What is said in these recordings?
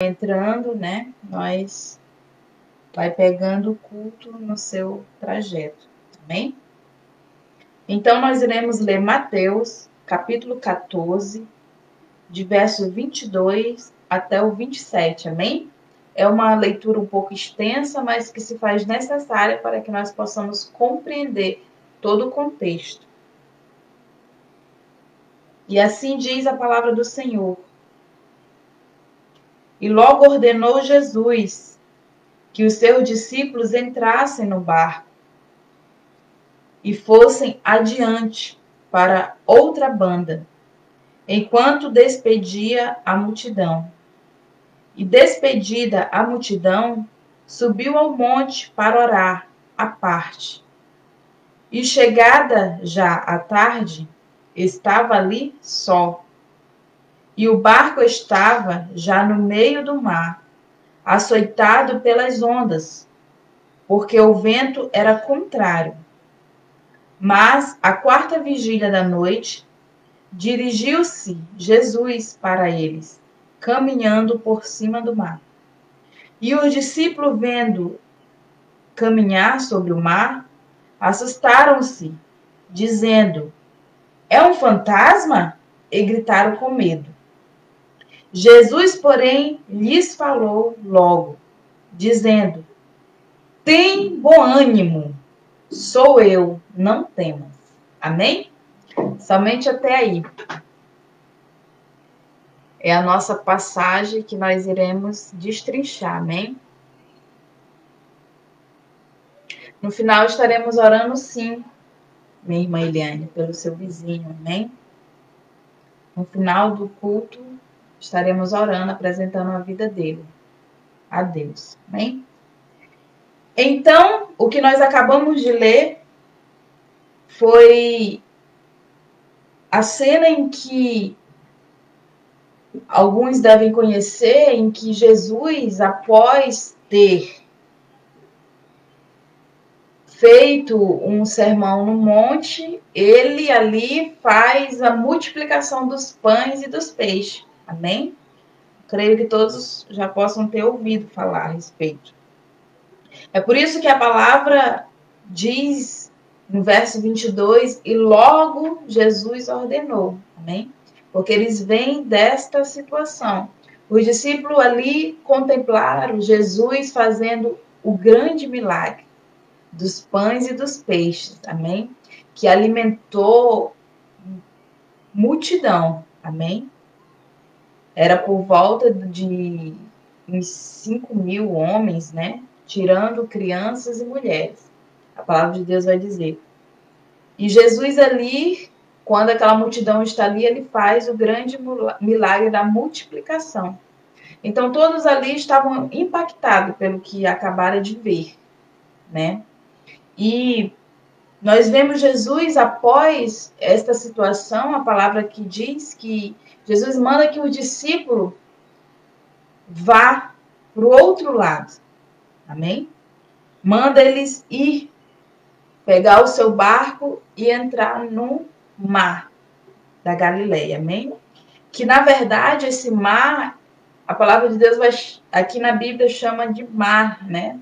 entrando, né, nós vai pegando o culto no seu trajeto, amém? Então, nós iremos ler Mateus, capítulo 14, de verso 22 até o 27, amém? É uma leitura um pouco extensa, mas que se faz necessária para que nós possamos compreender todo o contexto. E assim diz a palavra do Senhor. E logo ordenou Jesus que os seus discípulos entrassem no barco e fossem adiante para outra banda, enquanto despedia a multidão. E despedida a multidão, subiu ao monte para orar à parte. E chegada já a tarde, estava ali só. E o barco estava já no meio do mar, açoitado pelas ondas, porque o vento era contrário. Mas, à quarta vigília da noite, dirigiu-se Jesus para eles, caminhando por cima do mar. E os discípulos, vendo caminhar sobre o mar, assustaram-se, dizendo: é um fantasma? E gritaram com medo. Jesus, porém, lhes falou logo, dizendo: tem bom ânimo, sou eu, não temas. Amém? Somente até aí. É a nossa passagem que nós iremos destrinchar, amém? No final estaremos orando sim, minha irmã Eliane, pelo seu vizinho, amém? No final do culto, estaremos orando, apresentando a vida dele a Deus, amém? Então, o que nós acabamos de ler foi a cena em que alguns devem conhecer, em que Jesus, após ter feito um sermão no monte, ele ali faz a multiplicação dos pães e dos peixes. Amém? Creio que todos já possam ter ouvido falar a respeito. É por isso que a palavra diz no verso 22, e logo Jesus ordenou. Amém? Porque eles vêm desta situação. Os discípulos ali contemplaram Jesus fazendo o grande milagre dos pães e dos peixes, amém? Que alimentou multidão, amém? Era por volta de uns 5.000 homens, né? Tirando crianças e mulheres. A palavra de Deus vai dizer. E Jesus ali, quando aquela multidão está ali, ele faz o grande milagre da multiplicação. Então, todos ali estavam impactados pelo que acabaram de ver, né? E nós vemos Jesus, após esta situação, a palavra que diz que Jesus manda que o discípulo vá para o outro lado. Amém? Manda eles ir, pegar o seu barco e entrar no mar da Galileia. Amém? Que, na verdade, esse mar, a palavra de Deus vai, aqui na Bíblia chama de mar, né?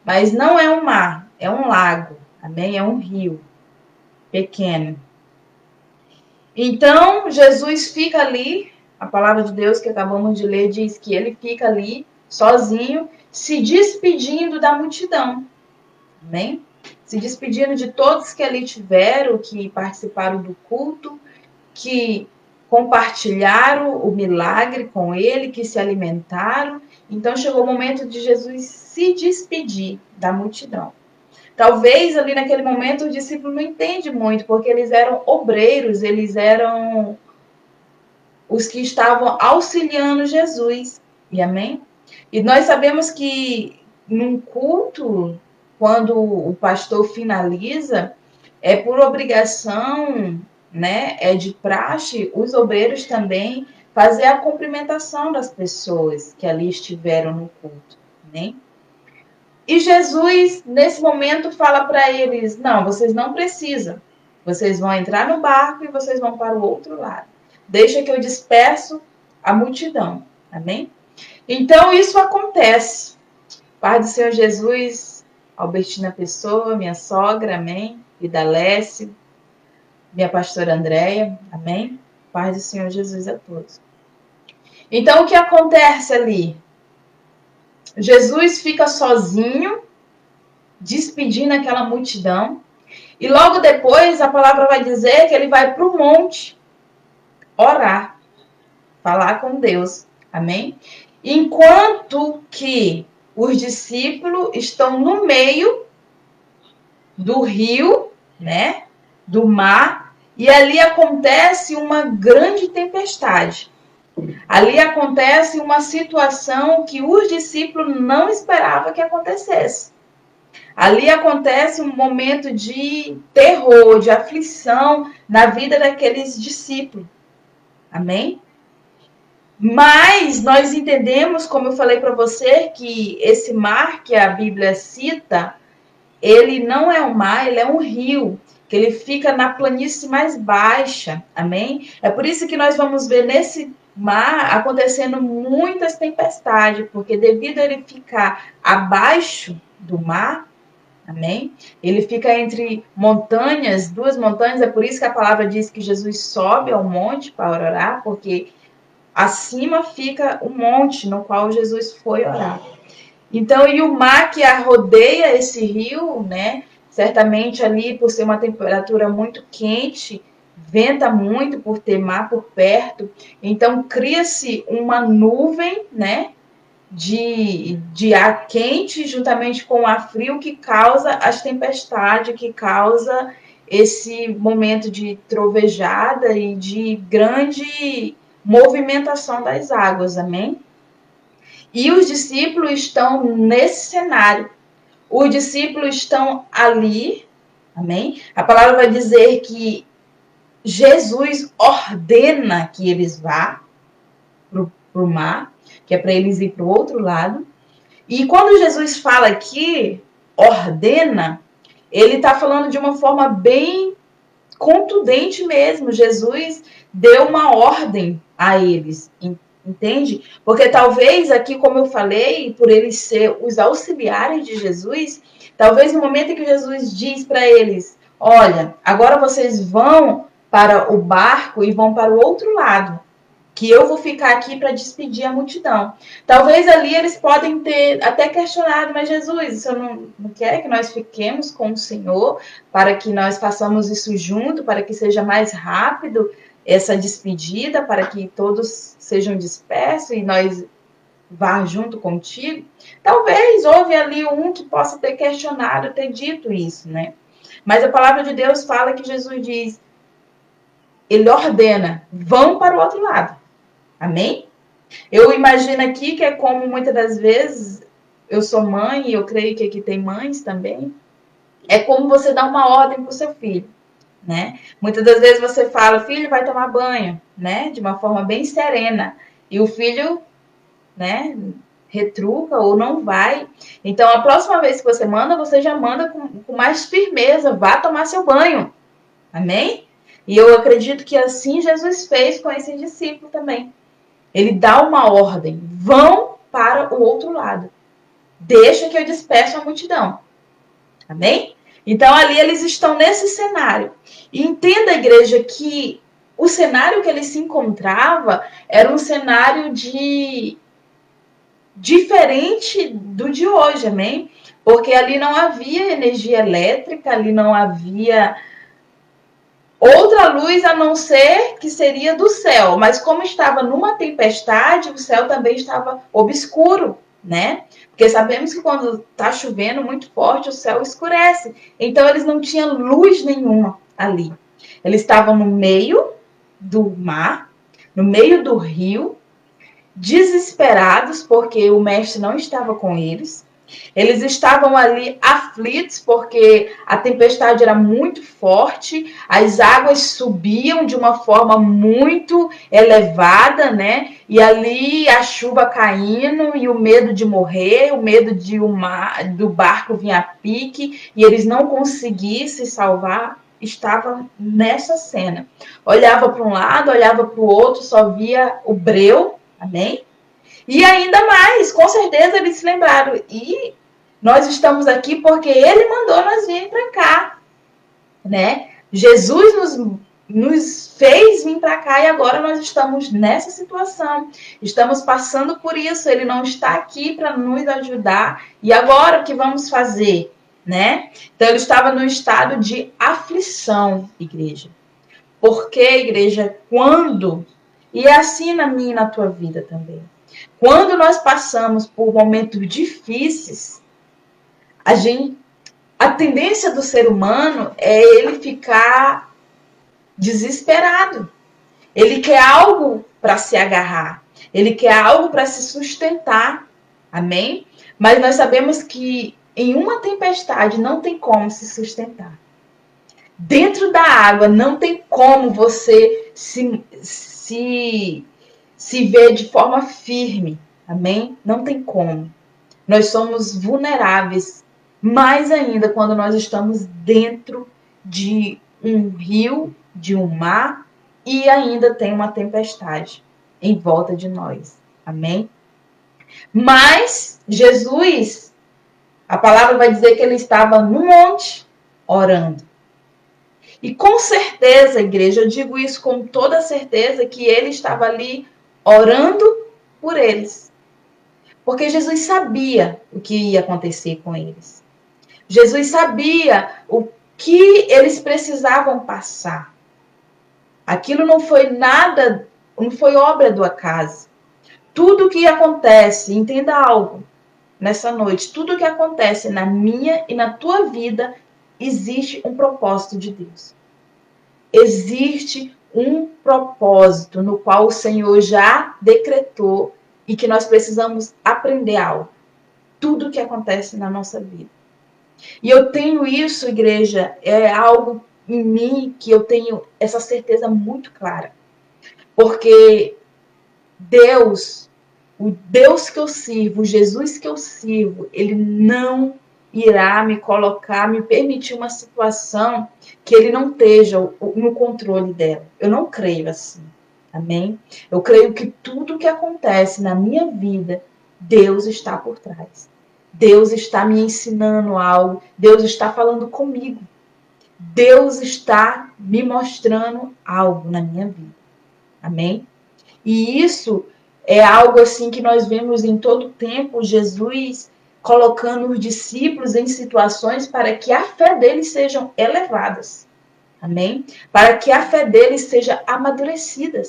Mas não é um mar, é um lago. Amém? É um rio pequeno. Então, Jesus fica ali, a palavra de Deus que acabamos de ler diz que ele fica ali, sozinho, se despedindo da multidão. Amém? Se despedindo de todos que ali tiveram, que participaram do culto, que compartilharam o milagre com ele, que se alimentaram. Então, chegou o momento de Jesus se despedir da multidão. Talvez ali naquele momento o discípulo não entende muito, porque eles eram obreiros, eles eram os que estavam auxiliando Jesus. E amém? E nós sabemos que num culto, quando o pastor finaliza, é por obrigação, né? É de praxe, os obreiros também fazer a cumprimentação das pessoas que ali estiveram no culto. Amém? E Jesus, nesse momento, fala para eles, não, vocês não precisam. Vocês vão entrar no barco e vocês vão para o outro lado. Deixa que eu disperso a multidão. Amém? Então, isso acontece. Paz do Senhor Jesus, Albertina Pessoa, minha sogra, amém. Vida Lécio, minha pastora Andréia, amém. Paz do Senhor Jesus a todos. Então, o que acontece ali? Jesus fica sozinho, despedindo aquela multidão. E logo depois, a palavra vai dizer que ele vai para o monte orar, falar com Deus. Amém? Enquanto que os discípulos estão no meio do rio, né? Do mar, e ali acontece uma grande tempestade. Ali acontece uma situação que os discípulos não esperavam que acontecesse. Ali acontece um momento de terror, de aflição na vida daqueles discípulos. Amém? Mas nós entendemos, como eu falei para você, que esse mar que a Bíblia cita, ele não é um mar, ele é um rio, que ele fica na planície mais baixa. Amém? É por isso que nós vamos ver nesse mar acontecendo muitas tempestades, porque devido a ele ficar abaixo do mar, amém? Ele fica entre montanhas, duas montanhas, é por isso que a palavra diz que Jesus sobe ao monte para orar, porque acima fica o monte no qual Jesus foi orar. Então, e o mar que rodeia esse rio, né? Certamente ali, por ser uma temperatura muito quente, venta muito por ter mar por perto. Então, cria-se uma nuvem, né? De ar quente juntamente com ar frio que causa as tempestades, que causa esse momento de trovejada e de grande movimentação das águas, amém? E os discípulos estão nesse cenário. Os discípulos estão ali, amém? A palavra vai dizer que Jesus ordena que eles vá para o mar, que é para eles ir para o outro lado. E quando Jesus fala aqui, ordena, ele está falando de uma forma bem contundente mesmo. Jesus deu uma ordem a eles, entende? Porque talvez aqui, como eu falei, por eles ser os auxiliares de Jesus, talvez no momento em que Jesus diz para eles, olha, agora vocês vão para o barco e vão para o outro lado, que eu vou ficar aqui para despedir a multidão. Talvez ali eles podem ter até questionado, mas Jesus, o Senhor não quer que nós fiquemos com o Senhor para que nós façamos isso junto, para que seja mais rápido essa despedida, para que todos sejam dispersos e nós vá junto contigo? Talvez houve ali um que possa ter questionado, ter dito isso, né? Mas a palavra de Deus fala que Jesus diz, ele ordena, vão para o outro lado. Amém? Eu imagino aqui que é como muitas das vezes, eu sou mãe e eu creio que aqui tem mães também, é como você dá uma ordem para o seu filho, né? Muitas das vezes você fala, filho, vai tomar banho, né? De uma forma bem serena. E o filho, né, retruca ou não vai. Então, a próxima vez que você manda, você já manda com mais firmeza, vá tomar seu banho. Amém? E eu acredito que assim Jesus fez com esse discípulo também. Ele dá uma ordem, vão para o outro lado. Deixa que eu despeço a multidão. Amém? Então, ali eles estão nesse cenário. E entenda, igreja, que o cenário que ele se encontrava era um cenário diferente do de hoje, amém? Porque ali não havia energia elétrica, ali não havia outra luz a não ser que seria do céu. Mas como estava numa tempestade, o céu também estava obscuro, né? Porque sabemos que quando está chovendo muito forte, o céu escurece. Então, eles não tinham luz nenhuma ali. Eles estavam no meio do mar, no meio do rio, desesperados, porque o mestre não estava com eles. Eles estavam ali aflitos, porque a tempestade era muito forte, as águas subiam de uma forma muito elevada, né? E ali a chuva caindo e o medo de morrer, o medo de do barco vir a pique e eles não conseguirem se salvar, estava nessa cena. Olhava para um lado, olhava para o outro, só via o breu, amém? E ainda mais, com certeza eles se lembraram. E nós estamos aqui porque ele mandou nós vir para cá, né? Jesus nos fez vir para cá e agora nós estamos nessa situação. Estamos passando por isso. Ele não está aqui para nos ajudar. E agora o que vamos fazer, né? Então ele estava no estado de aflição, igreja. Porque, igreja, quando, e é assim na minha e na tua vida também, quando nós passamos por momentos difíceis, a tendência do ser humano é ele ficar desesperado. Ele quer algo para se agarrar. Ele quer algo para se sustentar. Amém? Mas nós sabemos que em uma tempestade não tem como se sustentar. Dentro da água não tem como você se ver de forma firme. Amém? Não tem como. Nós somos vulneráveis, mais ainda quando nós estamos dentro de um rio, de um mar, e ainda tem uma tempestade em volta de nós. Amém? Mas Jesus, a palavra vai dizer que ele estava no monte orando. E com certeza, igreja, eu digo isso com toda certeza, que ele estava ali orando por eles. Porque Jesus sabia o que ia acontecer com eles. Jesus sabia o que eles precisavam passar. Aquilo não foi nada, não foi obra do acaso. Tudo que acontece, entenda algo nessa noite, tudo que acontece na minha e na tua vida, existe um propósito de Deus. Existe um propósito no qual o Senhor já decretou e que nós precisamos aprender algo. Tudo que acontece na nossa vida. E eu tenho isso, igreja, é algo em mim que eu tenho essa certeza muito clara. Porque Deus, o Deus que eu sirvo, o Jesus que eu sirvo, ele não irá me colocar, me permitir uma situação que ele não esteja no controle dela. Eu não creio assim. Amém? Eu creio que tudo que acontece na minha vida, Deus está por trás. Deus está me ensinando algo. Deus está falando comigo. Deus está me mostrando algo na minha vida. Amém? E isso é algo assim que nós vemos em todo tempo Jesus colocando os discípulos em situações para que a fé deles sejam elevadas. Amém? Para que a fé deles seja amadurecida.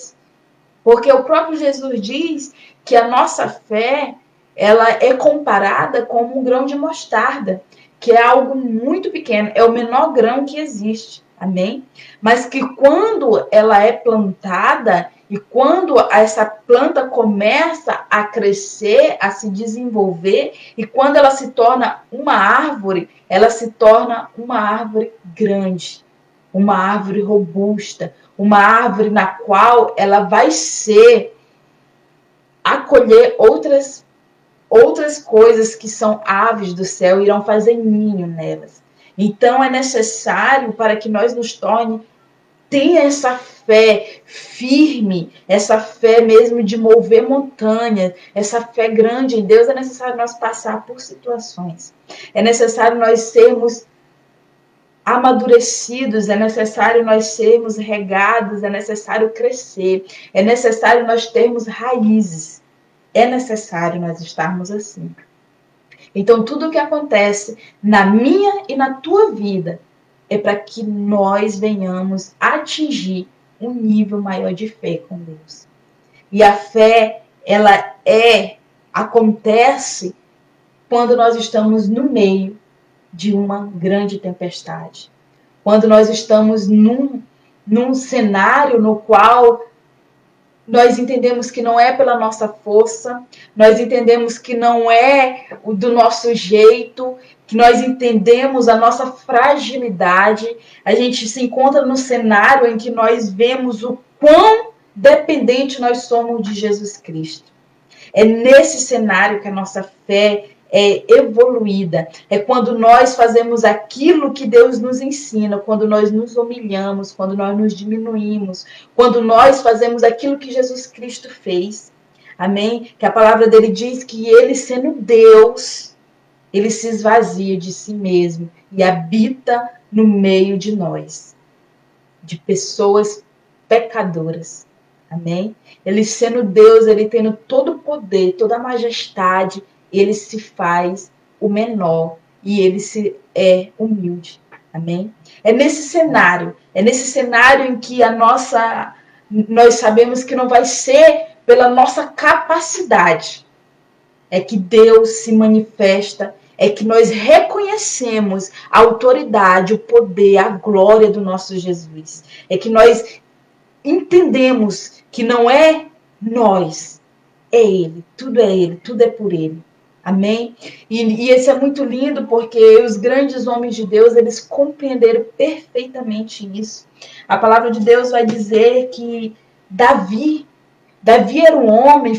Porque o próprio Jesus diz que a nossa fé, ela é comparada como um grão de mostarda, que é algo muito pequeno, é o menor grão que existe. Amém? Mas que quando ela é plantada e quando essa planta começa a crescer, a se desenvolver, e quando ela se torna uma árvore, ela se torna uma árvore grande, uma árvore robusta, uma árvore na qual ela vai acolher outras coisas que são aves do céu, irão fazer ninho nelas. Então é necessário para que nós nos torne, tenha essa fé firme, essa fé mesmo de mover montanhas, essa fé grande em Deus, é necessário nós passar por situações. É necessário nós sermos amadurecidos, é necessário nós sermos regados, é necessário crescer, é necessário nós termos raízes, é necessário nós estarmos assim. Então, tudo o que acontece na minha e na tua vida é para que nós venhamos atingir um nível maior de fé com Deus. E a fé, ela acontece quando nós estamos no meio de uma grande tempestade. Quando nós estamos num cenário no qual nós entendemos que não é pela nossa força, nós entendemos que não é do nosso jeito, que nós entendemos a nossa fragilidade, a gente se encontra no cenário em que nós vemos o quão dependente nós somos de Jesus Cristo. É nesse cenário que a nossa fé é evoluída. É quando nós fazemos aquilo que Deus nos ensina, quando nós nos humilhamos, quando nós nos diminuímos, quando nós fazemos aquilo que Jesus Cristo fez. Amém? Que a palavra dele diz que ele, sendo Deus, ele se esvazia de si mesmo e habita no meio de nós, de pessoas pecadoras. Amém? Ele sendo Deus, ele tendo todo o poder, toda a majestade, ele se faz o menor e ele se é humilde. Amém? É nesse cenário em que nós sabemos que não vai ser pela nossa capacidade, é que Deus se manifesta, é que nós reconhecemos a autoridade, o poder, a glória do nosso Jesus. É que nós entendemos que não é nós, é Ele, tudo é por Ele. Amém? E isso é muito lindo porque os grandes homens de Deus, eles compreenderam perfeitamente isso. A palavra de Deus vai dizer que Davi era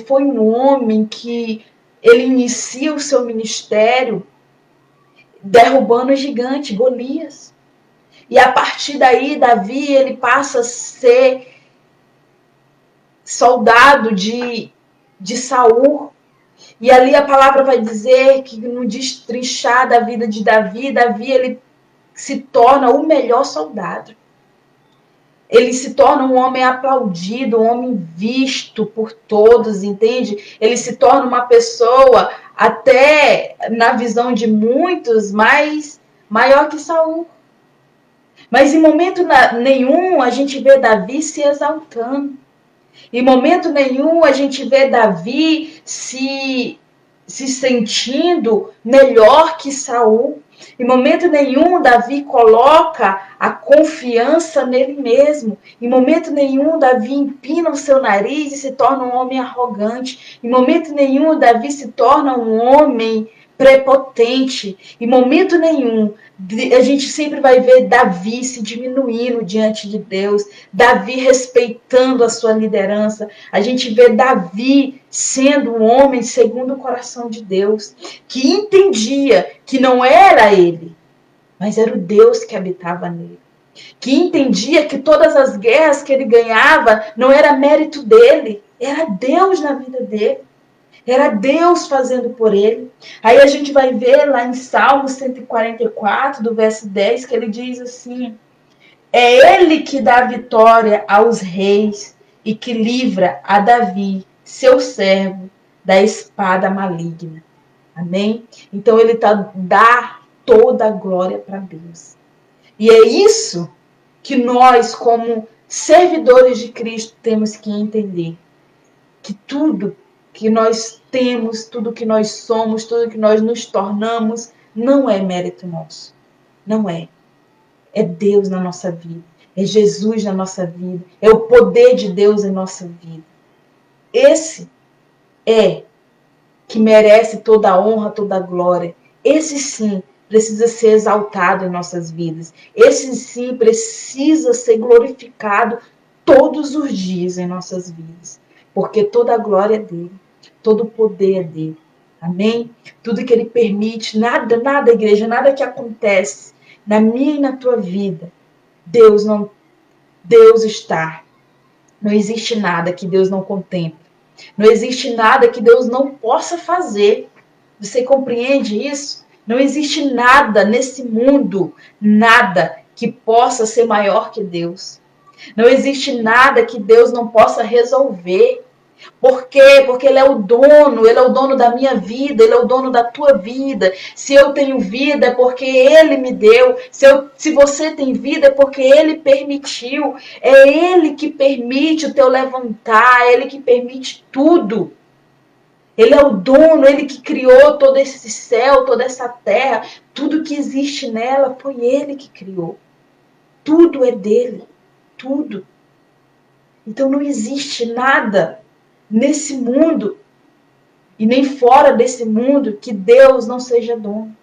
foi um homem que ele inicia o seu ministério derrubando o gigante Golias. E a partir daí, Davi, ele passa a ser soldado de Saul. E ali a palavra vai dizer que no destrinchar da vida de Davi, ele se torna o melhor soldado. Ele se torna um homem aplaudido, um homem visto por todos, entende? Ele se torna uma pessoa, até na visão de muitos, maior que Saul. Mas em momento nenhum a gente vê Davi se exaltando. Em momento nenhum a gente vê Davi se sentindo melhor que Saul. Em momento nenhum Davi coloca a confiança nele mesmo. Em momento nenhum Davi empina o seu nariz e se torna um homem arrogante. Em momento nenhum Davi se torna um homem prepotente. Em momento nenhum a gente sempre vai ver Davi se diminuindo diante de Deus, Davi respeitando a sua liderança. A gente vê Davi sendo um homem segundo o coração de Deus, que entendia que não era ele, mas era o Deus que habitava nele. Que entendia que todas as guerras que ele ganhava não era mérito dele, era Deus na vida dele. Era Deus fazendo por ele. Aí a gente vai ver lá em Salmo 144, do verso 10, que ele diz assim: é ele que dá vitória aos reis e que livra a Davi, seu servo, da espada maligna. Amém? Então ele dá toda a glória para Deus. E é isso que nós, como servidores de Cristo, temos que entender. Que tudo que nós temos, tudo que nós somos, tudo que nós nos tornamos, não é mérito nosso. Não é. É Deus na nossa vida. É Jesus na nossa vida. É o poder de Deus em nossa vida. Esse é que merece toda a honra, toda a glória. Esse sim precisa ser exaltado em nossas vidas. Esse sim precisa ser glorificado todos os dias em nossas vidas. Porque toda a glória é dele. Todo o poder é dele. Amém? Tudo que ele permite, nada, igreja, nada que acontece na minha e na tua vida, Deus está. Não existe nada que Deus não contemple. Não existe nada que Deus não possa fazer. Você compreende isso? Não existe nada nesse mundo, nada que possa ser maior que Deus. Não existe nada que Deus não possa resolver. Por quê? Porque ele é o dono da minha vida, ele é o dono da tua vida. Se eu tenho vida é porque ele me deu. Se você tem vida é porque ele permitiu. É ele que permite o teu levantar, é ele que permite tudo. Ele é o dono, ele que criou todo esse céu, toda essa terra. Tudo que existe nela foi ele que criou. Tudo é dele, tudo. Então não existe nada nesse mundo e nem fora desse mundo que Deus não seja dono.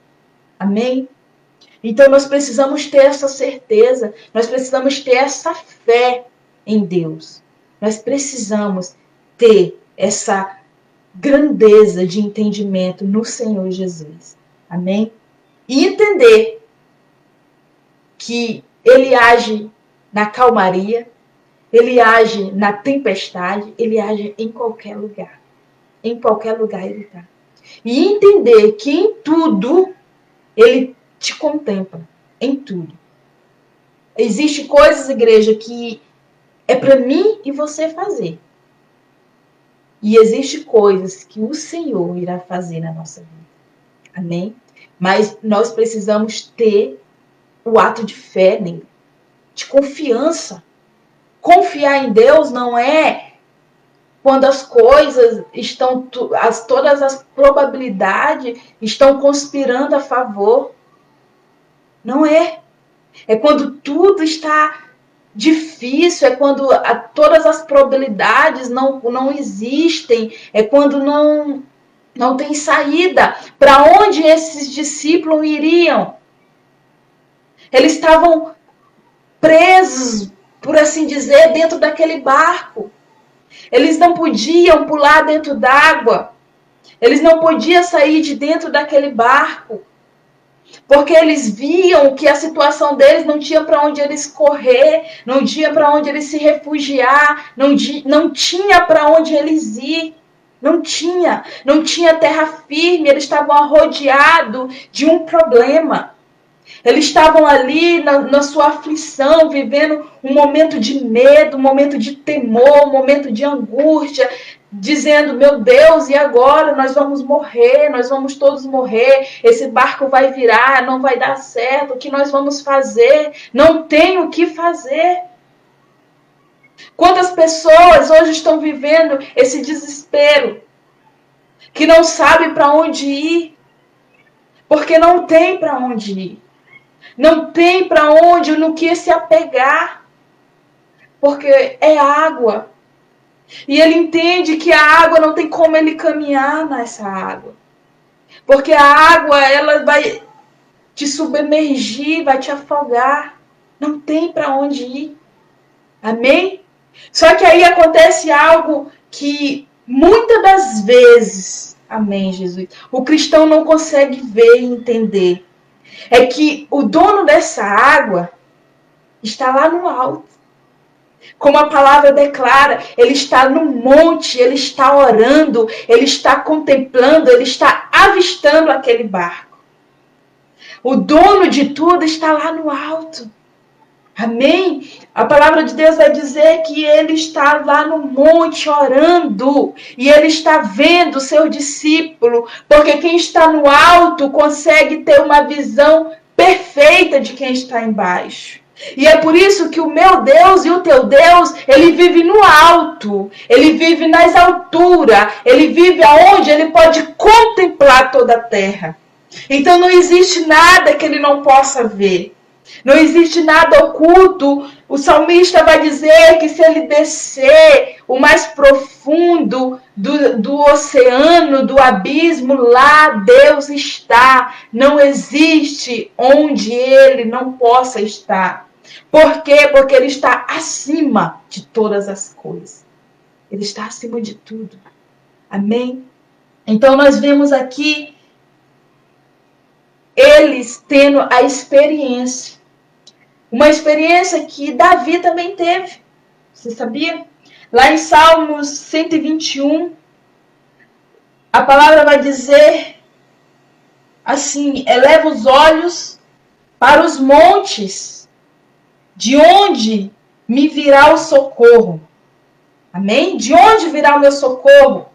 Amém? Então nós precisamos ter essa certeza, nós precisamos ter essa fé em Deus. Nós precisamos ter essa grandeza de entendimento no Senhor Jesus. Amém? E entender que ele age na calmaria, ele age na tempestade, ele age em qualquer lugar. em qualquer lugar ele está. E entender que em tudo ele te contempla. Em tudo. Existem coisas, igreja, que é para mim e você fazer. E existem coisas que o Senhor irá fazer na nossa vida. Amém? Mas nós precisamos ter o ato de fé nele, de confiança. Confiar em Deus não é quando as coisas estão, todas as probabilidades estão conspirando a favor. Não é. É quando tudo está difícil, é quando todas as probabilidades não existem, é quando não tem saída. Para onde esses discípulos iriam? Eles estavam presos, por assim dizer, dentro daquele barco. Eles não podiam pular dentro d'água. Eles não podiam sair de dentro daquele barco. Porque eles viam que a situação deles não tinha para onde eles correr, não tinha para onde eles se refugiar, não tinha para onde eles ir. Não tinha terra firme, eles estavam rodeados de um problema. Eles estavam ali na sua aflição, vivendo um momento de medo, um momento de temor, um momento de angústia, dizendo, meu Deus, e agora? Nós vamos morrer, nós vamos todos morrer, esse barco vai virar, não vai dar certo, o que nós vamos fazer? Não tem o que fazer. Quantas pessoas hoje estão vivendo esse desespero, que não sabem para onde ir, porque não tem para onde ir. Não tem para onde, no que se apegar. Porque é água. E ele entende que a água não tem como ele caminhar nessa água. Porque a água, ela vai te submergir, vai te afogar. Não tem para onde ir. Amém? Só que aí acontece algo que muitas das vezes, amém, Jesus, o cristão não consegue ver e entender. É que o dono dessa água está lá no alto. Como a palavra declara, ele está no monte, ele está orando, ele está contemplando, ele está avistando aquele barco. O dono de tudo está lá no alto. Amém? A palavra de Deus vai dizer que ele está lá no monte orando e ele está vendo o seu discípulo, porque quem está no alto consegue ter uma visão perfeita de quem está embaixo. E é por isso que o meu Deus e o teu Deus, ele vive no alto, ele vive nas alturas, ele vive aonde ele pode contemplar toda a terra. Então não existe nada que ele não possa ver. Não existe nada oculto. O salmista vai dizer que se ele descer o mais profundo do oceano, do abismo, lá Deus está. Não existe onde ele não possa estar. Por quê? Porque ele está acima de todas as coisas. Ele está acima de tudo. Amém? Então nós vemos aqui eles tendo a experiência. Uma experiência que Davi também teve. Você sabia? Lá em Salmos 121, a palavra vai dizer assim: eleva os olhos para os montes, de onde me virá o socorro. Amém? De onde virá o meu socorro?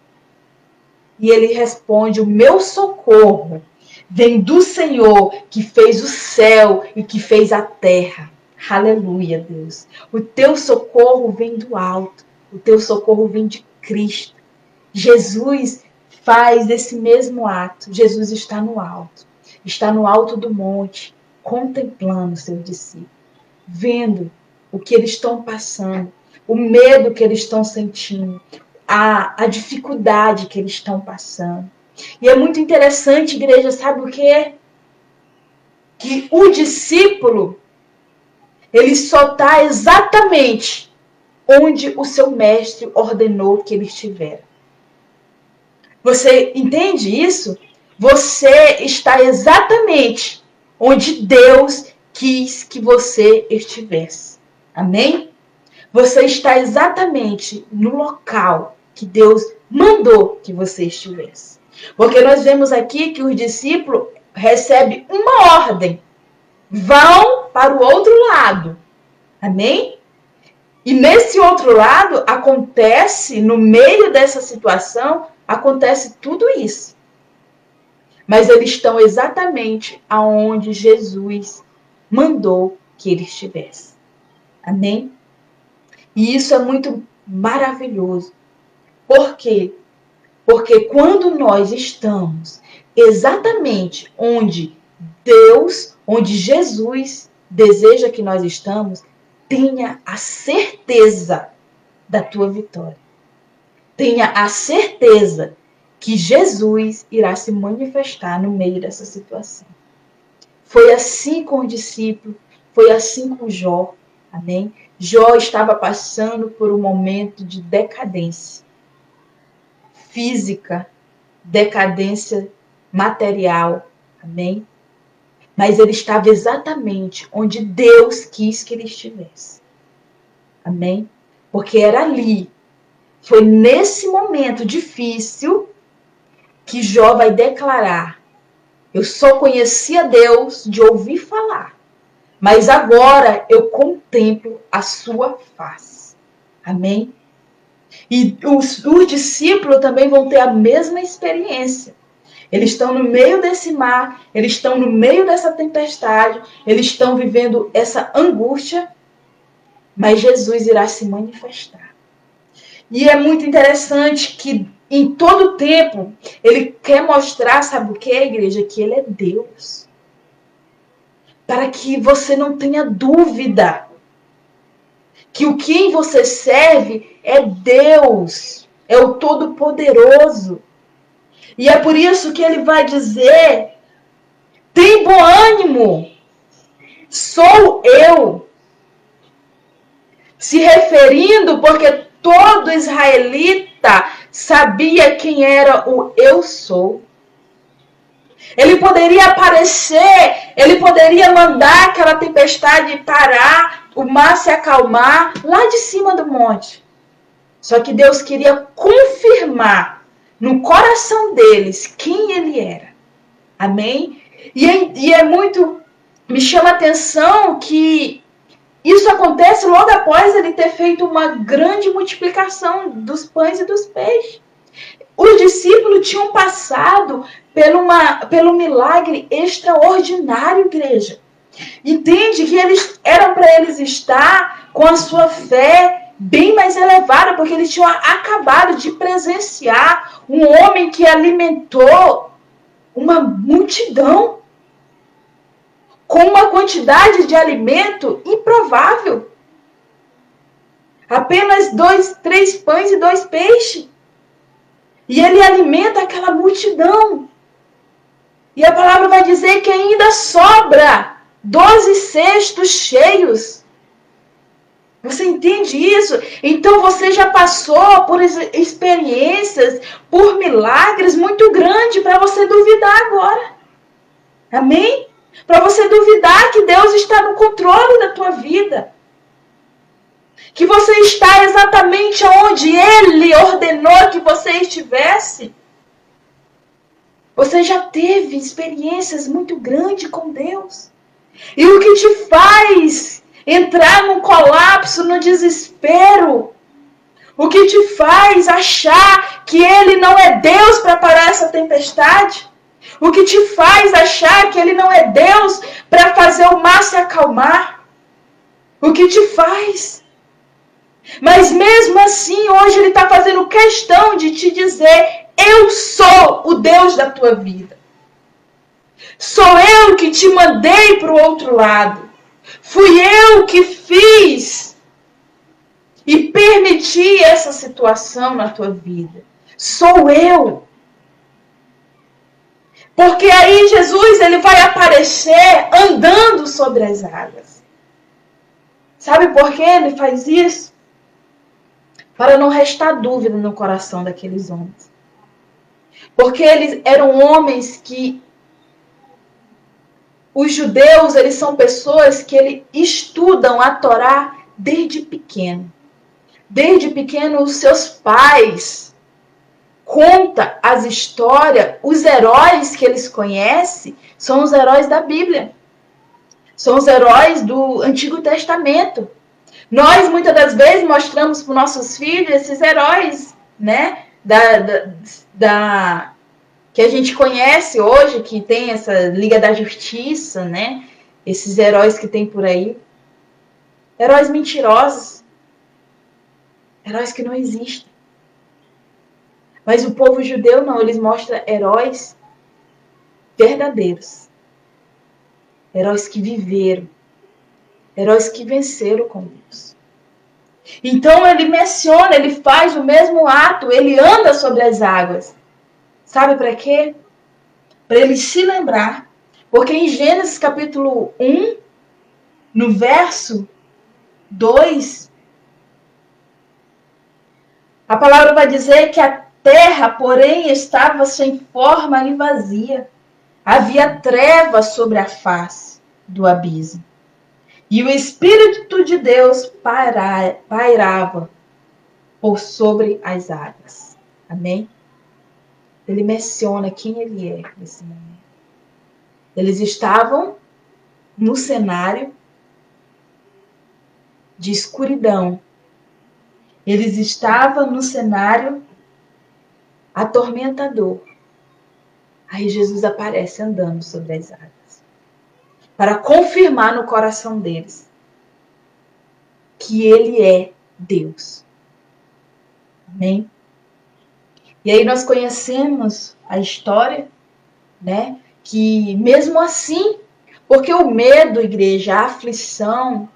E ele responde: o meu socorro vem do Senhor, que fez o céu e que fez a terra. Aleluia, Deus. O teu socorro vem do alto. O teu socorro vem de Cristo. Jesus faz esse mesmo ato. Jesus está no alto. Está no alto do monte, contemplando os seus discípulos. Vendo o que eles estão passando. O medo que eles estão sentindo. A dificuldade que eles estão passando. E é muito interessante, igreja, sabe o quê? Que o discípulo, ele só está exatamente onde o seu mestre ordenou que ele estivesse. Você entende isso? Você está exatamente onde Deus quis que você estivesse. Amém? Você está exatamente no local que Deus mandou que você estivesse. Porque nós vemos aqui que os discípulos recebem uma ordem. Vão para o outro lado. Amém? E nesse outro lado acontece, no meio dessa situação, acontece tudo isso. Mas eles estão exatamente aonde Jesus mandou que eles estivessem. Amém? E isso é muito maravilhoso. Por quê? Porque quando nós estamos exatamente onde Deus, onde Jesus deseja que nós estamos, tenha a certeza da tua vitória. Tenha a certeza que Jesus irá se manifestar no meio dessa situação. Foi assim com o discípulo, foi assim com Jó. Amém? Jó estava passando por um momento de decadência física, decadência material. Amém? Mas ele estava exatamente onde Deus quis que ele estivesse. Amém? Porque era ali, foi nesse momento difícil que Jó vai declarar: eu só conhecia Deus de ouvir falar, mas agora eu contemplo a sua face. Amém? E os discípulos também vão ter a mesma experiência. Eles estão no meio desse mar, eles estão no meio dessa tempestade, eles estão vivendo essa angústia, mas Jesus irá se manifestar. E é muito interessante que em todo tempo ele quer mostrar, sabe o que, igreja? Que ele é Deus. Para que você não tenha dúvida que o quem você serve é Deus, é o Todo-Poderoso. E é por isso que ele vai dizer: tem bom ânimo, sou eu. Se referindo porque todo israelita sabia quem era o eu sou. Ele poderia aparecer, ele poderia mandar aquela tempestade parar, o mar se acalmar lá de cima do monte. Só que Deus queria confirmar no coração deles quem ele era. Amém? E é muito... Me chama a atenção que isso acontece logo após ele ter feito uma grande multiplicação dos pães e dos peixes. Os discípulos tinham passado pelo milagre extraordinário, igreja. Entende que eram para eles estar com a sua fé bem mais elevada, porque eles tinham acabado de presenciar um homem que alimentou uma multidão com uma quantidade de alimento improvável. Apenas 3 pães e 2 peixes. E ele alimenta aquela multidão. E a palavra vai dizer que ainda sobra 12 cestos cheios. Você entende isso? Então você já passou por experiências, por milagres muito grandes para você duvidar agora. Amém? Para você duvidar que Deus está no controle da tua vida. Que você está exatamente onde Ele ordenou que você estivesse. Você já teve experiências muito grandes com Deus. E o que te faz entrar num colapso, no desespero? O que te faz achar que Ele não é Deus para parar essa tempestade? O que te faz achar que Ele não é Deus para fazer o mar se acalmar? O que te faz? Mas mesmo assim, hoje Ele está fazendo questão de te dizer: eu sou o Deus da tua vida. Sou eu que te mandei para o outro lado. Fui eu que fiz e permiti essa situação na tua vida. Sou eu. Porque aí Jesus ele vai aparecer andando sobre as águas. Sabe por que ele faz isso? Para não restar dúvida no coração daqueles homens. Porque eles eram homens que... Os judeus, eles são pessoas que eles estudam a Torá desde pequeno. Desde pequeno, os seus pais conta as histórias, os heróis que eles conhecem são os heróis da Bíblia. São os heróis do Antigo Testamento. Nós, muitas das vezes, mostramos para os nossos filhos esses heróis, né? Que a gente conhece hoje, que tem essa Liga da Justiça, né? Esses heróis que tem por aí. Heróis mentirosos. Heróis que não existem. Mas o povo judeu não, eles mostram heróis verdadeiros. Heróis que viveram. Heróis que venceram com Deus. Então ele menciona, ele faz o mesmo ato, ele anda sobre as águas. Sabe para quê? Para ele se lembrar. Porque em Gênesis capítulo 1, no verso 2, a palavra vai dizer que a terra, porém, estava sem forma e vazia. Havia trevas sobre a face do abismo. E o Espírito de Deus pairava por sobre as águas. Amém? Ele menciona quem ele é nesse momento. Eles estavam no cenário de escuridão. Eles estavam no cenário atormentador. Aí Jesus aparece andando sobre as águas. Para confirmar no coração deles que ele é Deus. Amém? E aí nós conhecemos a história, né? Que mesmo assim, porque o medo, igreja, a aflição,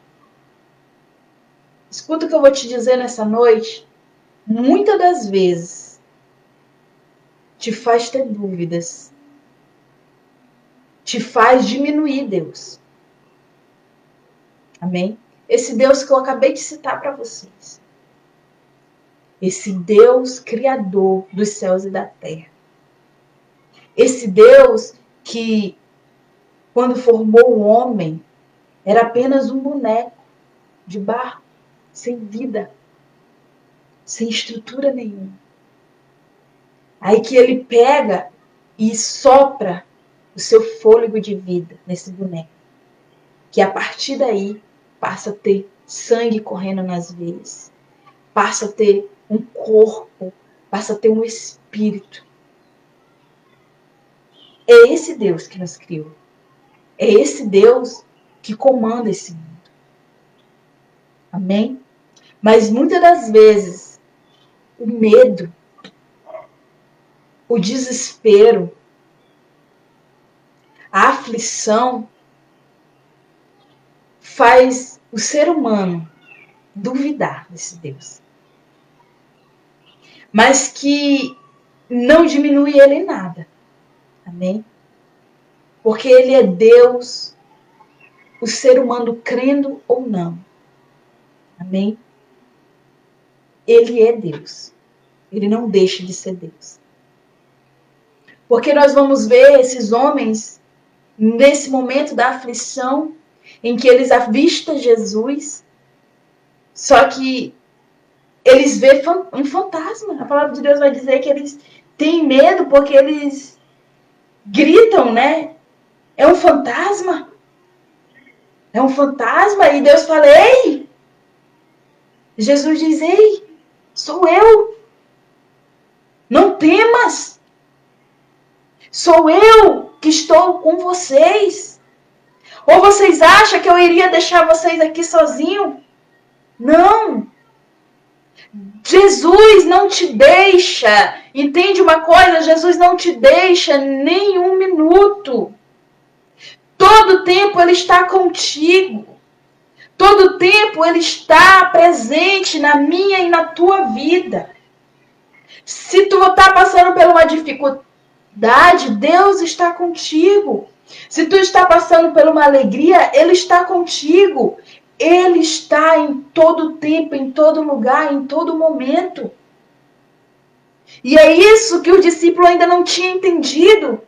escuta o que eu vou te dizer nessa noite, muitas das vezes te faz ter dúvidas, te faz diminuir Deus. Amém? Esse Deus que eu acabei de citar para vocês. Esse Deus criador dos céus e da terra. Esse Deus que, quando formou o homem, era apenas um boneco de barro, sem vida, sem estrutura nenhuma. Aí que ele pega e sopra o seu fôlego de vida nesse boneco. Que a partir daí passa a ter sangue correndo nas veias. Passa a ter um corpo, passa a ter um espírito. É esse Deus que nos criou. É esse Deus que comanda esse mundo. Amém? Mas muitas das vezes, o medo, o desespero, a aflição faz o ser humano duvidar desse Deus. Mas que não diminui ele em nada. Amém? Porque ele é Deus, o ser humano crendo ou não. Amém? Ele é Deus. Ele não deixa de ser Deus. Porque nós vamos ver esses homens nesse momento da aflição, em que eles avistam Jesus, só que eles veem um fantasma. A palavra de Deus vai dizer que eles têm medo porque eles gritam, né? É um fantasma. É um fantasma. E Deus fala, ei! Jesus diz, ei, sou eu. Não temas. Sou eu que estou com vocês. Ou vocês acham que eu iria deixar vocês aqui sozinhos? Não. Jesus não te deixa. Entende uma coisa? Jesus não te deixa nem um minuto. Todo tempo Ele está contigo. Todo tempo Ele está presente na minha e na tua vida. Se tu está passando por uma dificuldade, Deus está contigo. Se tu está passando por uma alegria, Ele está contigo. Ele está em todo tempo, em todo lugar, em todo momento. E é isso que o discípulo ainda não tinha entendido.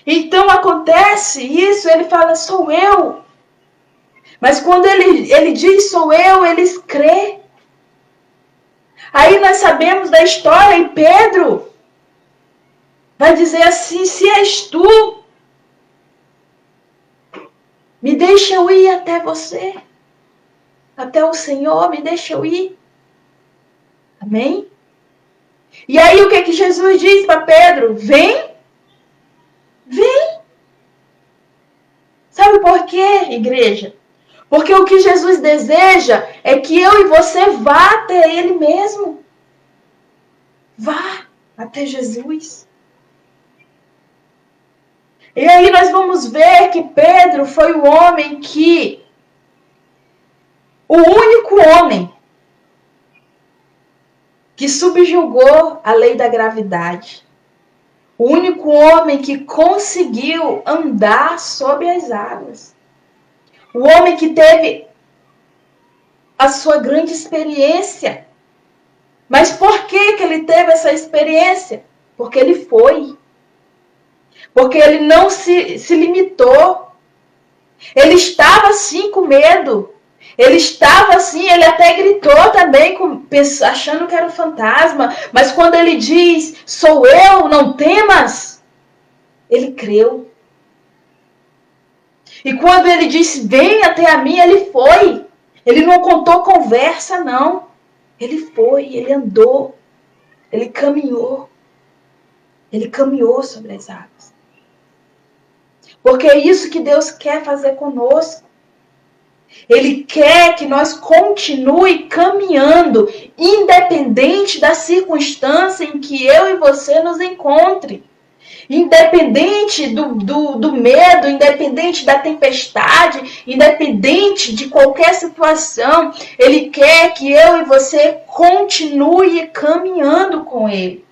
Então acontece isso, ele fala, sou eu. Mas quando ele diz sou eu, eles crê. Aí nós sabemos da história e Pedro vai dizer assim: se és tu, me deixa eu ir até você, até o Senhor, me deixa eu ir. Amém? E aí o que Jesus diz para Pedro? Vem, vem. Sabe por quê, igreja? Porque o que Jesus deseja é que eu e você vá até Ele mesmo. Vá até Jesus. E aí nós vamos ver que Pedro foi o homem que... o único homem que subjugou a lei da gravidade. O único homem que conseguiu andar sobre as águas. O homem que teve a sua grande experiência. Mas por que ele teve essa experiência? Porque ele foi. Porque ele não se limitou. Ele estava assim com medo. Ele estava assim, ele até gritou também, achando que era um fantasma. Mas quando ele diz, sou eu, não temas, ele creu. E quando ele disse, vem até a mim, ele foi. Ele não contou conversa, não. Ele foi, ele andou, ele caminhou. Ele caminhou sobre as águas. Porque é isso que Deus quer fazer conosco. Ele quer que nós continue caminhando, independente da circunstância em que eu e você nos encontre. Independente do medo, independente da tempestade, independente de qualquer situação, Ele quer que eu e você continue caminhando com Ele.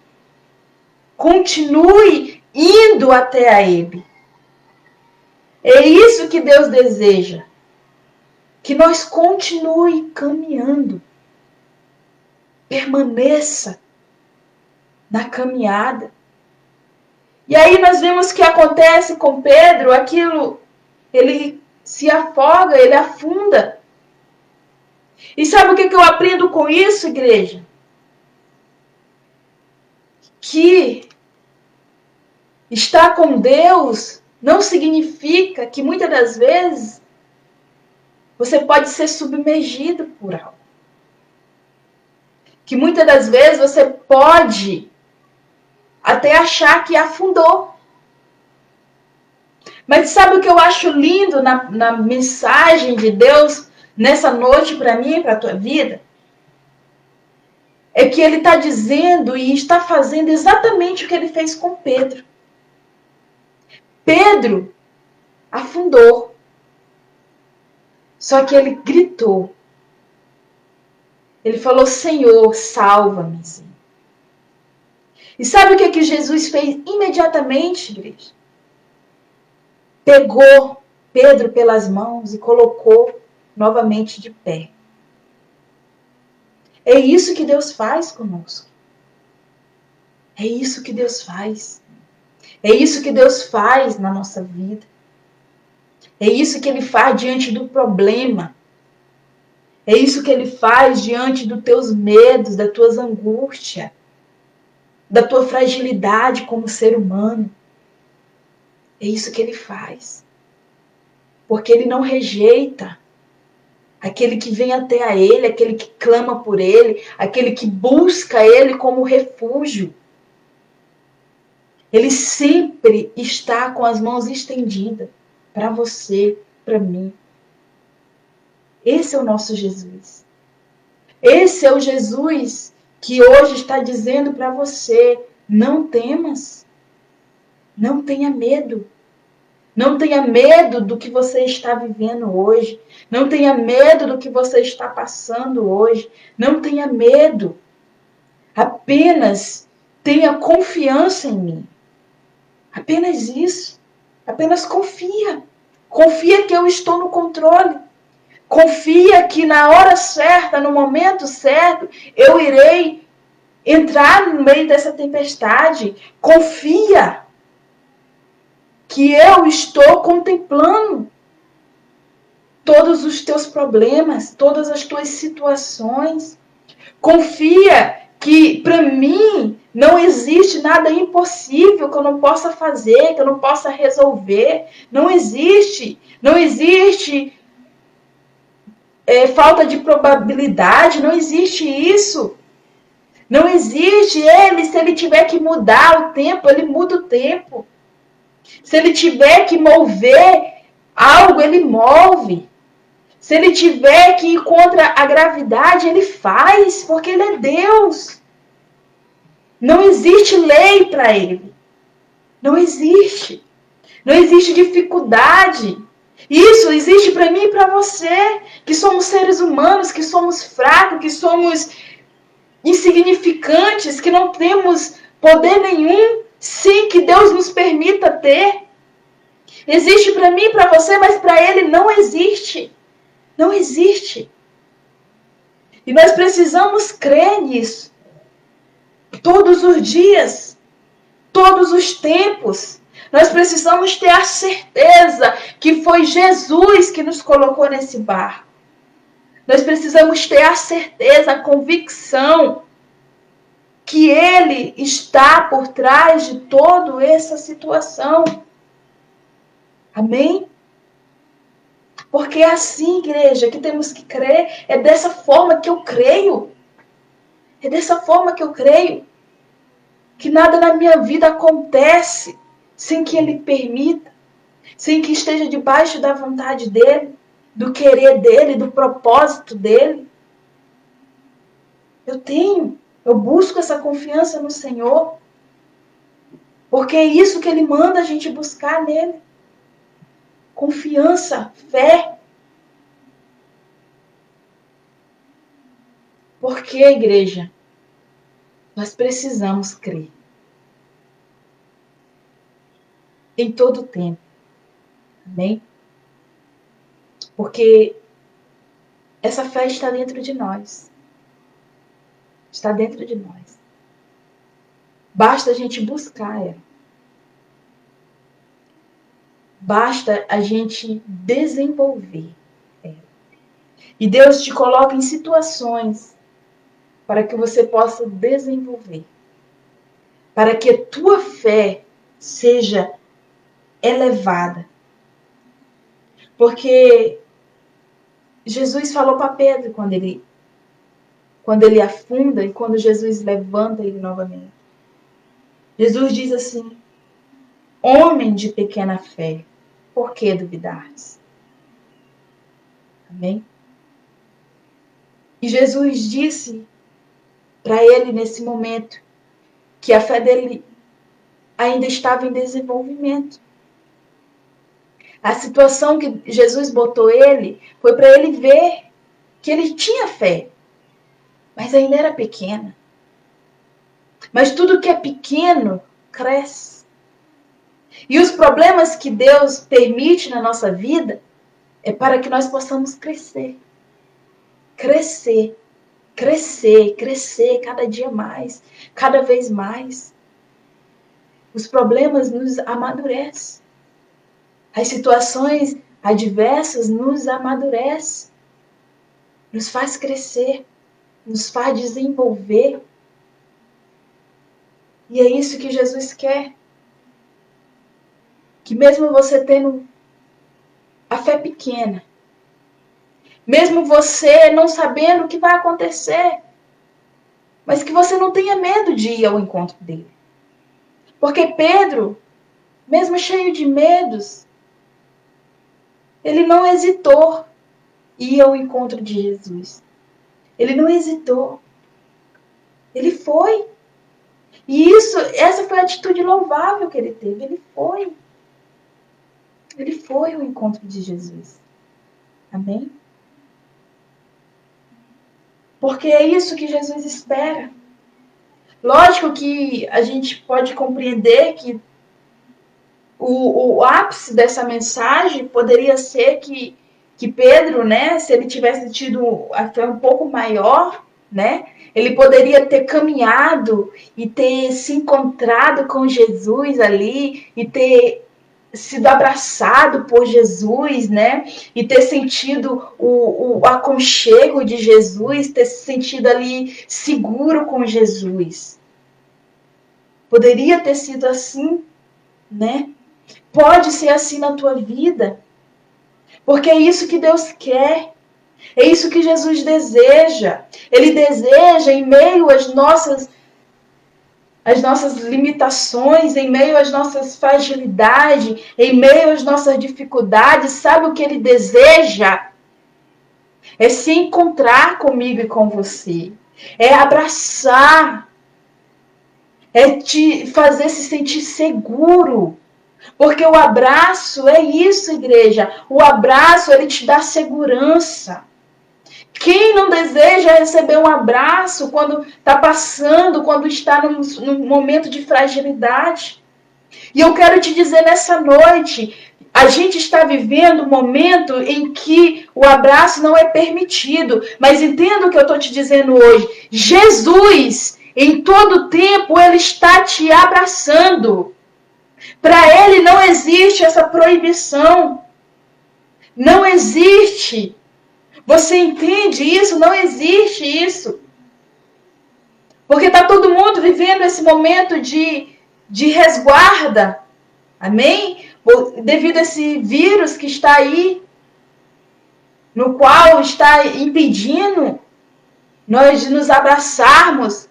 Continue indo até a Ele. É isso que Deus deseja. Que nós continue caminhando. Permaneça na caminhada. E aí nós vemos que acontece com Pedro, aquilo, ele se afoga, ele afunda. E sabe o que eu aprendo com isso, igreja? Que estar com Deus não significa que muitas das vezes você pode ser submergido por algo. Que muitas das vezes você pode até achar que afundou. Mas sabe o que eu acho lindo na mensagem de Deus nessa noite para mim e para a tua vida? É que Ele está dizendo e está fazendo exatamente o que Ele fez com Pedro. Pedro afundou. Só que ele gritou. Ele falou, Senhor, salva-me. E sabe o que Jesus fez imediatamente, igreja? Pegou Pedro pelas mãos e colocou novamente de pé. É isso que Deus faz conosco. É isso que Deus faz. É isso que Deus faz na nossa vida. É isso que Ele faz diante do problema. É isso que Ele faz diante dos teus medos, das tuas angústias, da tua fragilidade como ser humano. É isso que Ele faz. Porque Ele não rejeita aquele que vem até a Ele, aquele que clama por Ele, aquele que busca Ele como refúgio. Ele sempre está com as mãos estendidas para você, para mim. Esse é o nosso Jesus. Esse é o Jesus que hoje está dizendo para você, não temas. Não tenha medo. Não tenha medo do que você está vivendo hoje. Não tenha medo do que você está passando hoje. Não tenha medo. Apenas tenha confiança em mim. Apenas isso. Apenas confia. Confia que eu estou no controle. Confia que na hora certa, no momento certo, eu irei entrar no meio dessa tempestade. Confia que eu estou contemplando todos os teus problemas, todas as tuas situações. Confia que para mim não existe nada impossível que eu não possa fazer, que eu não possa resolver. Não existe. Não existe falta de probabilidade. Não existe isso. Não existe se ele tiver que mudar o tempo, ele muda o tempo. Se ele tiver que mover algo, ele move. Se ele tiver que ir contra a gravidade, ele faz, porque ele é Deus. Não existe lei para ele. Não existe. Não existe dificuldade. Isso existe para mim e para você, que somos seres humanos, que somos fracos, que somos insignificantes, que não temos poder nenhum, sim, que Deus nos permita ter. Existe para mim e para você, mas para ele não existe. Não existe. E nós precisamos crer nisso. Todos os dias, todos os tempos, nós precisamos ter a certeza que foi Jesus que nos colocou nesse barco. Nós precisamos ter a certeza, a convicção que Ele está por trás de toda essa situação. Amém? Porque é assim, igreja, que temos que crer. É dessa forma que eu creio. É dessa forma que eu creio. Que nada na minha vida acontece sem que Ele permita. Sem que esteja debaixo da vontade dEle, do querer dEle, do propósito dEle. Eu busco essa confiança no Senhor. Porque é isso que Ele manda a gente buscar nele. Confiança, fé. Porque, igreja, nós precisamos crer. Em todo o tempo. Amém? Porque essa fé está dentro de nós. Está dentro de nós. Basta a gente buscar ela. Basta a gente desenvolver ela. E Deus te coloca em situações para que você possa desenvolver. Para que a tua fé seja elevada. Porque Jesus falou para Pedro quando ele afunda e quando Jesus levanta ele novamente. Jesus diz assim: homem de pequena fé, por que duvidares? Amém? E Jesus disse para ele nesse momento que a fé dele ainda estava em desenvolvimento. A situação que Jesus botou ele foi para ele ver que ele tinha fé, mas ainda era pequena. Mas tudo que é pequeno cresce. E os problemas que Deus permite na nossa vida é para que nós possamos crescer. Crescer, crescer, crescer cada dia mais, cada vez mais. Os problemas nos amadurecem. As situações adversas nos amadurecem. Nos faz crescer, nos faz desenvolver. E é isso que Jesus quer. Que mesmo você tendo a fé pequena, mesmo você não sabendo o que vai acontecer, mas que você não tenha medo de ir ao encontro dele. Porque Pedro, mesmo cheio de medos, ele não hesitou em ir ao encontro de Jesus. Ele não hesitou. Ele foi. E essa foi a atitude louvável que ele teve. Ele foi. Ele foi ao encontro de Jesus. Amém? Porque é isso que Jesus espera. Lógico que a gente pode compreender que o ápice dessa mensagem poderia ser que Pedro, né, se ele tivesse tido a fé um pouco maior, né, ele poderia ter caminhado e ter se encontrado com Jesus ali e ter sido abraçado por Jesus, né? E ter sentido o aconchego de Jesus, ter se sentido ali seguro com Jesus. Poderia ter sido assim, né? Pode ser assim na tua vida. Porque é isso que Deus quer. É isso que Jesus deseja. Ele deseja, em meio às nossas limitações, em meio às nossas fragilidades, em meio às nossas dificuldades, sabe o que Ele deseja? É se encontrar comigo e com você. É abraçar. É te fazer se sentir seguro. Porque o abraço é isso, igreja. O abraço, ele te dá segurança. Quem não deseja receber um abraço quando está passando, quando está num momento de fragilidade? E eu quero te dizer nessa noite, a gente está vivendo um momento em que o abraço não é permitido. Mas entenda o que eu estou te dizendo hoje. Jesus, em todo tempo, ele está te abraçando. Para ele não existe essa proibição. Não existe. Você entende isso? Não existe isso. Porque está todo mundo vivendo esse momento de resguarda. Amém? Devido a esse vírus que está aí, no qual está impedindo nós de nos abraçarmos.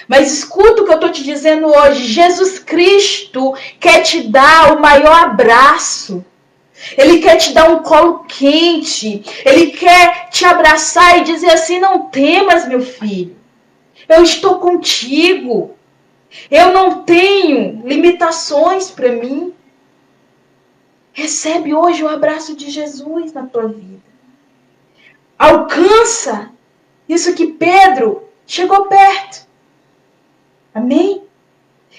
Mas escuta o que eu estou te dizendo hoje. Jesus Cristo quer te dar o maior abraço. Ele quer te dar um colo quente. Ele quer te abraçar e dizer assim: não temas, meu filho. Eu estou contigo. Eu não tenho limitações para mim. Recebe hoje o abraço de Jesus na tua vida. Alcança isso que Pedro chegou perto. Amém?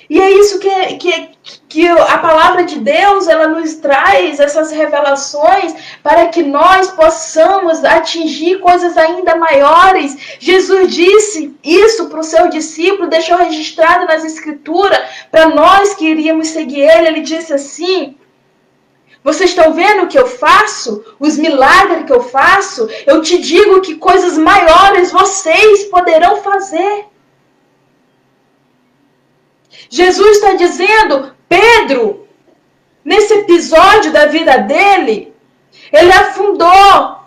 E é isso que a palavra de Deus, ela nos traz essas revelações para que nós possamos atingir coisas ainda maiores. Jesus disse isso para o seu discípulo, deixou registrado nas Escrituras, para nós que iríamos seguir ele. Ele disse assim: vocês estão vendo o que eu faço? Os milagres que eu faço? Eu te digo que coisas maiores vocês poderão fazer. Jesus está dizendo, Pedro, nesse episódio da vida dele, ele afundou.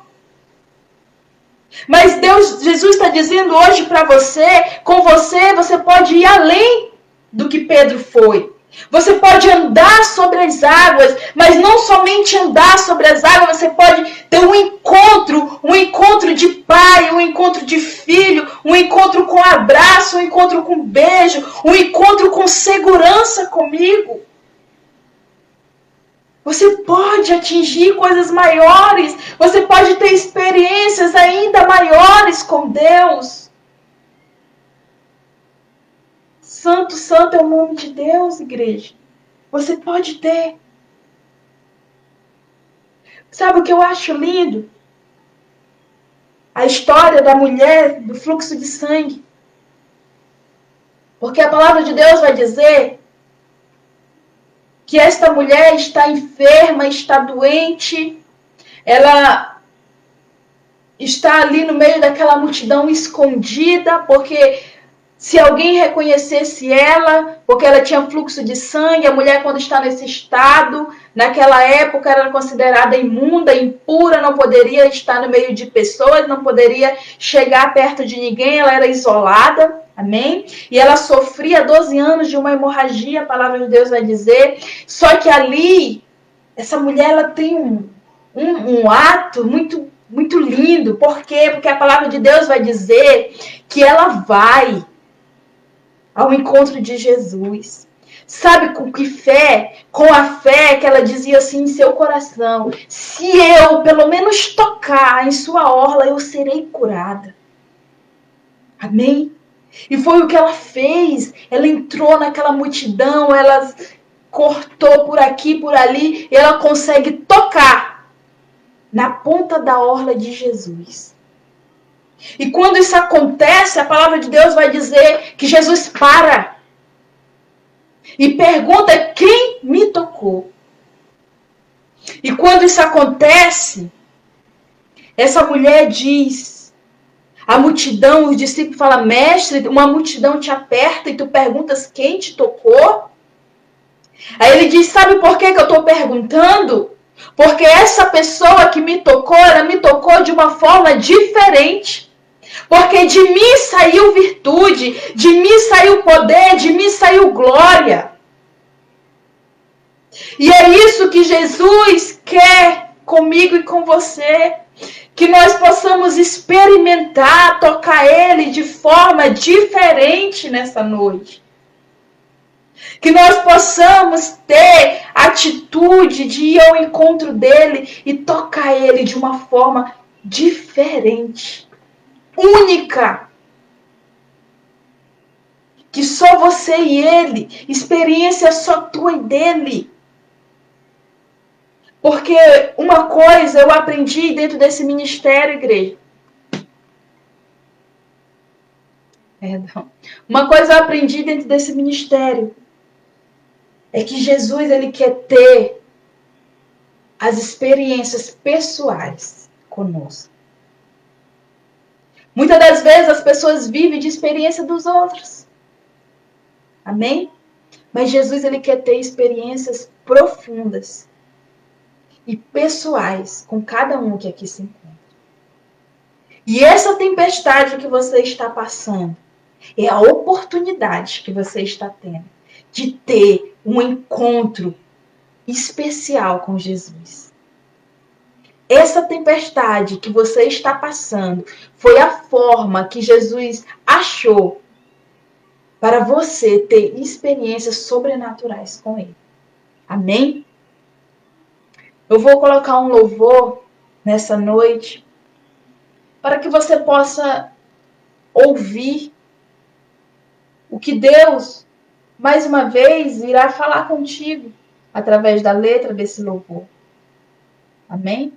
Mas Jesus está dizendo hoje para você, com você pode ir além do que Pedro foi. Você pode andar sobre as águas, mas não somente andar sobre as águas, você pode ter um encontro de pai, um encontro de filho, um encontro com abraço, um encontro com beijo, um encontro com segurança comigo. Você pode atingir coisas maiores, você pode ter experiências ainda maiores com Deus. Santo, santo é o nome de Deus, igreja. Você pode ter. Sabe o que eu acho lindo? A história da mulher do fluxo de sangue. Porque a palavra de Deus vai dizer que esta mulher está enferma, está doente. Ela está ali no meio daquela multidão escondida, porque se alguém reconhecesse ela, porque ela tinha fluxo de sangue, a mulher quando está nesse estado, naquela época era considerada imunda, impura, não poderia estar no meio de pessoas, não poderia chegar perto de ninguém, ela era isolada, amém? E ela sofria 12 anos de uma hemorragia, a palavra de Deus vai dizer, só que ali, essa mulher ela tem um ato muito lindo, por quê? Porque a palavra de Deus vai dizer que ela vai ao encontro de Jesus. Sabe com que fé? Com a fé que ela dizia assim em seu coração: se eu pelo menos tocar em sua orla, eu serei curada. Amém? E foi o que ela fez. Ela entrou naquela multidão, ela cortou por aqui, por ali, e ela consegue tocar na ponta da orla de Jesus. E quando isso acontece, a palavra de Deus vai dizer que Jesus para e pergunta: quem me tocou? E quando isso acontece, essa mulher diz, a multidão, os discípulos falam, mestre, uma multidão te aperta e tu perguntas quem te tocou? Aí ele diz, sabe por que eu estou perguntando? Porque essa pessoa que me tocou, ela me tocou de uma forma diferente. Porque de mim saiu virtude, de mim saiu poder, de mim saiu glória. E é isso que Jesus quer comigo e com você. Que nós possamos experimentar, tocar Ele de forma diferente nessa noite. Que nós possamos ter atitude de ir ao encontro dele e tocar ele de uma forma diferente, única. Que só você e ele, experiência só tua e dele. Porque uma coisa eu aprendi dentro desse ministério, igreja. Perdão. Uma coisa eu aprendi dentro desse ministério. É que Jesus, ele quer ter as experiências pessoais conosco. Muitas das vezes as pessoas vivem de experiência dos outros. Amém? Mas Jesus, ele quer ter experiências profundas e pessoais com cada um que aqui se encontra. E essa tempestade que você está passando é a oportunidade que você está tendo de ter um encontro especial com Jesus. Essa tempestade que você está passando foi a forma que Jesus achou para você ter experiências sobrenaturais com Ele. Amém? Eu vou colocar um louvor nessa noite para que você possa ouvir o que Deus, mais uma vez, irá falar contigo através da letra desse louvor. Amém?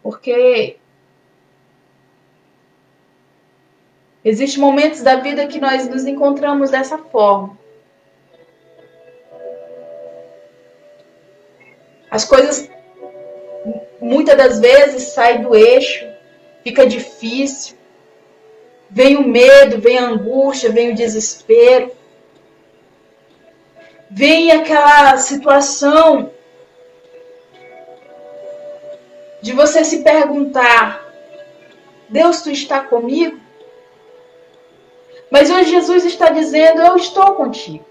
Porque existem momentos da vida que nós nos encontramos dessa forma. As coisas, muitas das vezes, saem do eixo, fica difícil. Vem o medo, vem a angústia, vem o desespero. Vem aquela situação de você se perguntar, Deus, tu está comigo? Mas hoje Jesus está dizendo, eu estou contigo.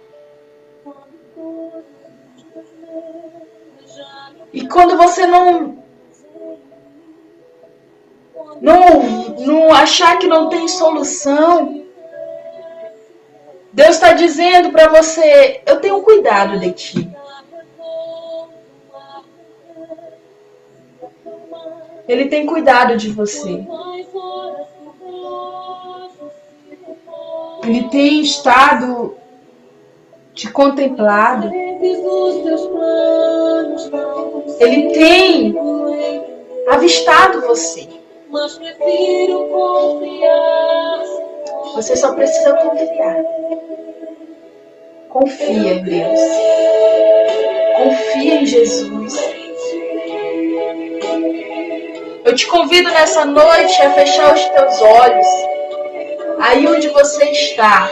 E quando você não achar que não tem solução, Deus está dizendo para você, eu tenho cuidado de ti. Ele tem cuidado de você. Ele tem estado te contemplado. Ele tem avistado você. Você só precisa confiar. Confia em Deus. Confia em Jesus. Eu te convido nessa noite a fechar os teus olhos. Aí onde você está.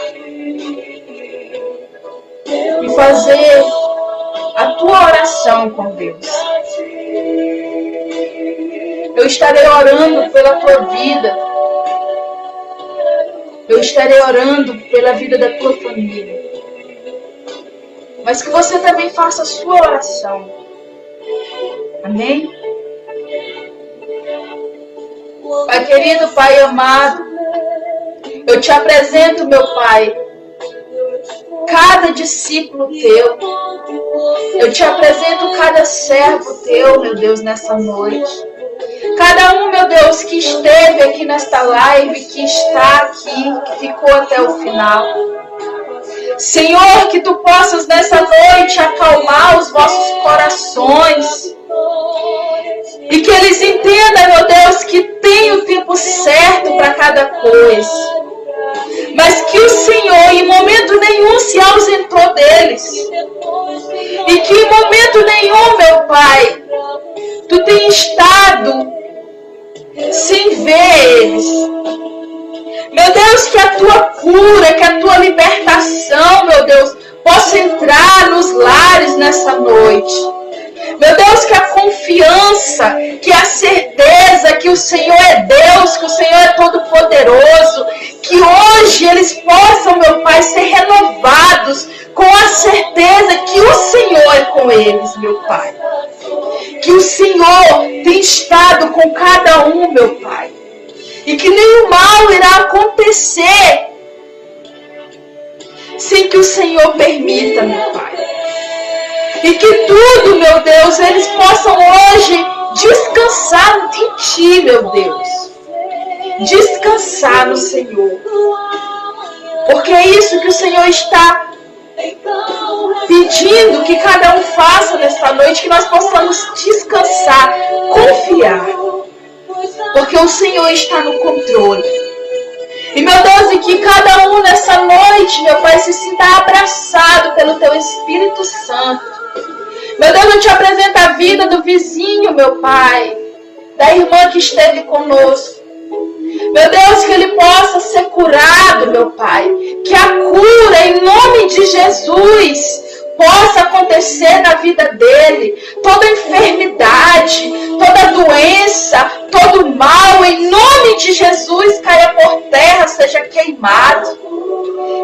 E fazer a tua oração com Deus. Eu estarei orando pela tua vida. Eu estarei orando pela vida da tua família. Mas que você também faça a sua oração. Amém? Pai querido, Pai amado, eu te apresento, meu Pai, cada discípulo teu. Eu te apresento cada servo teu, meu Deus, nessa noite. Cada um, meu Deus, que esteve aqui nesta live, que está aqui, que ficou até o final. Senhor, que tu possas nessa noite acalmar os vossos corações. E que eles entendam, meu Deus, que tem o tempo certo para cada coisa. Mas que o Senhor, em momento nenhum, se ausentou deles. E eles. Meu Deus, que a tua cura, que a tua libertação, meu Deus, possa entrar nos lares nessa noite. Meu Deus, que a confiança, que a certeza que o Senhor é Deus, que o Senhor é todo-poderoso, que hoje eles possam, meu Pai, ser renovados com a certeza que o Senhor é com eles, meu Pai. Que o Senhor tem estado com cada um, meu Pai. E que nenhum mal irá acontecer sem que o Senhor permita, meu Pai. E que tudo, meu Deus, eles possam hoje descansar em Ti, meu Deus. Descansar no Senhor. Porque é isso que o Senhor está pedindo que cada um faça nesta noite, que nós possamos descansar, confiar. Porque o Senhor está no controle. E, meu Deus, e que cada um nessa noite, meu Pai, se sinta abraçado pelo Teu Espírito Santo. Meu Deus, eu Te apresento a vida do vizinho, meu Pai, da irmã que esteve conosco. Meu Deus, que ele possa ser curado, meu Pai. Que a cura, em nome de Jesus, possa acontecer na vida dele. Toda enfermidade, toda doença, todo mal, em nome de Jesus, caia por terra, seja queimado.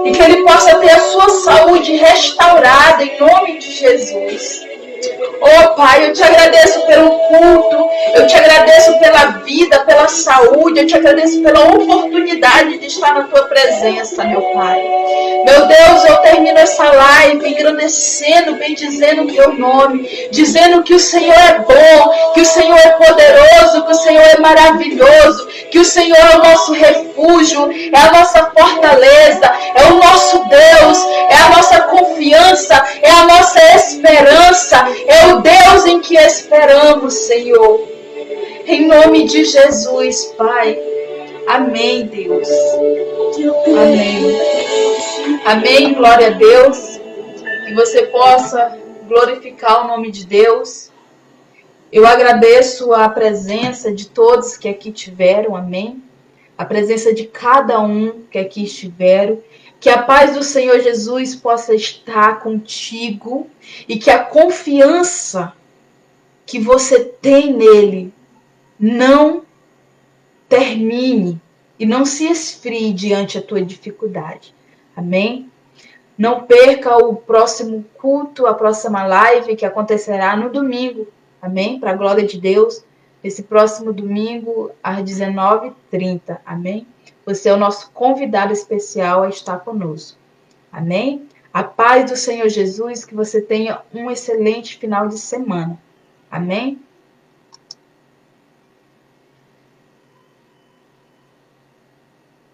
E que ele possa ter a sua saúde restaurada, em nome de Jesus. Oh Pai, eu Te agradeço pelo culto, eu Te agradeço pela vida, pela saúde, eu Te agradeço pela oportunidade de estar na Tua presença, meu Pai. Meu Deus, eu termino essa live engrandecendo, bendizendo o Teu nome, dizendo que o Senhor é bom, que o Senhor é poderoso, que o Senhor é maravilhoso, que o Senhor é o nosso refúgio, é a nossa fortaleza, é o nosso Deus, é a nossa confiança, é a nossa esperança, é o Deus em que esperamos, Senhor. Em nome de Jesus, Pai. Amém, Deus. Amém. Amém, glória a Deus. Que você possa glorificar o nome de Deus. Eu agradeço a presença de todos que aqui tiveram, amém. A presença de cada um que aqui estiveram. Que a paz do Senhor Jesus possa estar contigo e que a confiança que você tem nele não termine e não se esfrie diante da tua dificuldade. Amém? Não perca o próximo culto, a próxima live que acontecerá no domingo. Amém? Para a glória de Deus. Esse próximo domingo às 19h30. Amém? Você é o nosso convidado especial a estar conosco. Amém? A paz do Senhor Jesus, que você tenha um excelente final de semana. Amém?